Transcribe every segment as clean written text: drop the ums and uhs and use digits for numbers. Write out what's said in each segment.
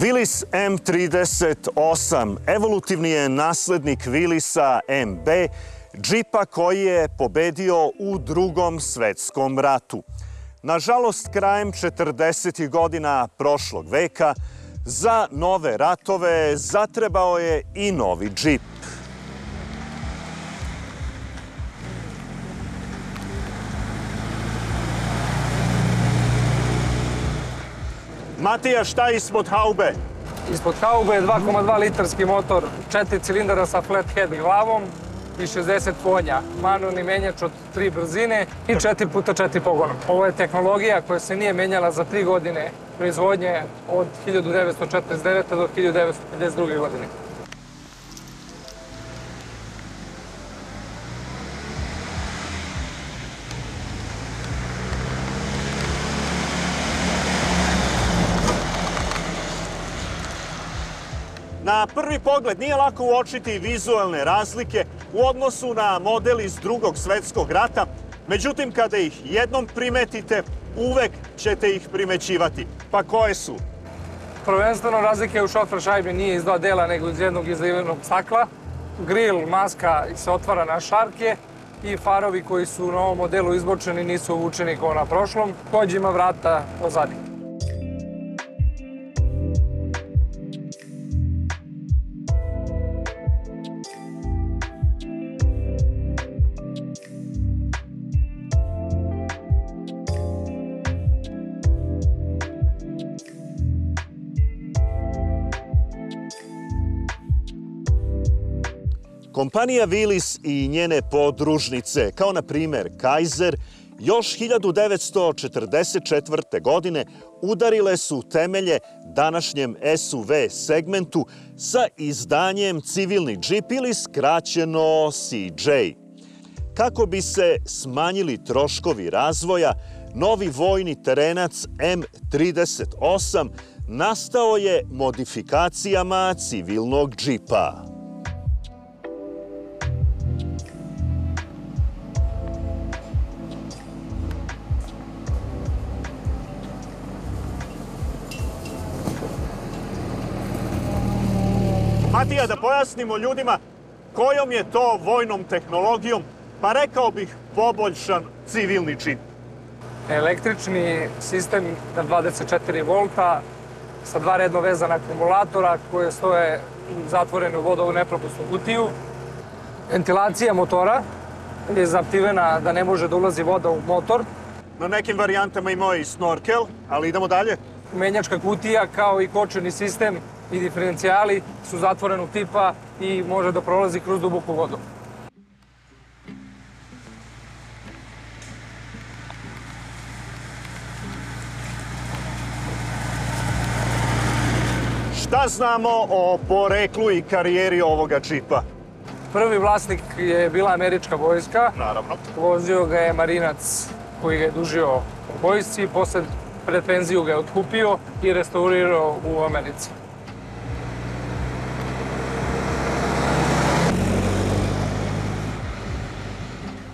Willys M38 evolutivni je naslednik Willisa MB, džipa koji je pobedio u Drugom svetskom ratu. Nažalost, krajem 40. godina prošlog veka za nove ratove zatrebao je i novi džip. Matija, šta je ispod haube? Ispod haube je 2,2 litarski motor, 4 cilindara sa flat head glavom i 60 konja. Manuelni menjač od 3 brzine i 4x4 pogonom. Ovo je tehnologija koja se nije menjala za 3 godine proizvodnje od 1949. do 1952. godine. Na prvi pogled nije lako uočiti vizualne razlike u odnosu na model iz Drugog svetskog rata, međutim kada ih jednom primetite, uvek ćete ih primećivati. Pa koje su? Prvenstveno razlike u šofer šajbi nije iz dva dela, nego iz jednog izlivenog stakla. Grill, maska se otvara na šarke i farovi koji su na ovom modelu izbočeni nisu uvučeni kao na prošlom. Takođe ima vrata pozadi. Kompanija Willys i njene podružnice, kao na primer Kaiser, još 1944. godine udarile su temelje današnjem SUV segmentu sa izdanjem civilni džip ili skraćeno CJ. Kako bi se smanjili troškovi razvoja, novi vojni terenac M38 nastao je modifikacijama civilnog džipa. Matija, da pojasnimo ljudima kojom je to vojnom tehnologijom, pa rekao bih poboljšan civilni džip. Električni sistem na 24 volta sa dva redno vezana akumulatora koje stoje zatvorene u vodovu nepropusnu kutiju. Ventilacija motora je zaaktivena da ne može da ulazi voda u motor. Na nekim varijantama imao je i snorkel, ali idemo dalje. Menjačka kutija kao i kočeni sistem i diferencijali su zatvorenog tipa i može da prolazi kroz duboku vodu. Šta znamo o poreklu i karijeri ovoga džipa? Prvi vlasnik je bila američka vojska. Naravno. Vozio ga je marinac koji ga je dužio u vojsci, posle pred penziju ga je otkupio i restaurirao u Americi.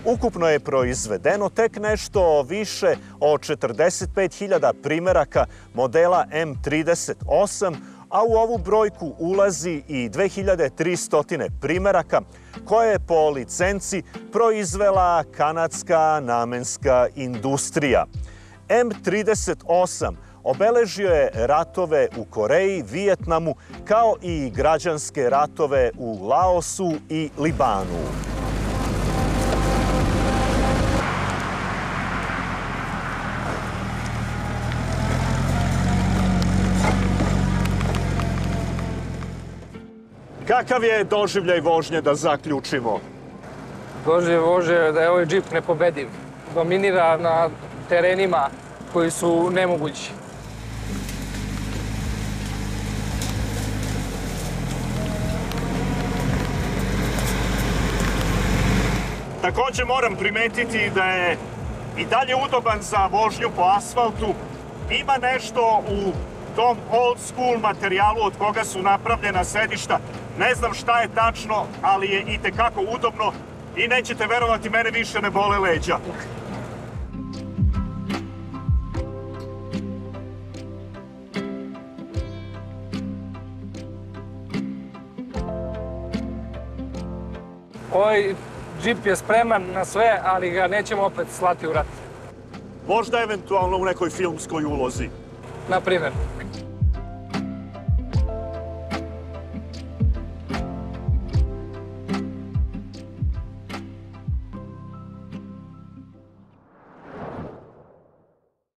Ukupno je proizvedeno tek nešto više od 45.000 primeraka modela M38, a u ovu brojku ulazi i 2300 primeraka koje je po licenci proizvela kanadska namenska industrija. M38 obeležio je ratove u Koreji, Vijetnamu, kao i građanske ratove u Laosu i Libanu. Kakav je doživljaj vožnje, da zaključimo? Doživljaj vožnje je da je ovaj džip nepobediv. Dominira na terenima koji su nemogući. Takođe moram primetiti da je i dalje udoban za vožnju po asfaltu. Ima nešto u tom old school materijalu od koga su napravljena sedišta. Ne znam šta je tačno, ali je i tekako udobno i nećete verovati, mene više ne bole leđa. Ovaj džip je spreman na sve, ali ga nećemo opet slati u rat. Možda eventualno u nekoj filmskoj ulozi. Na primjer.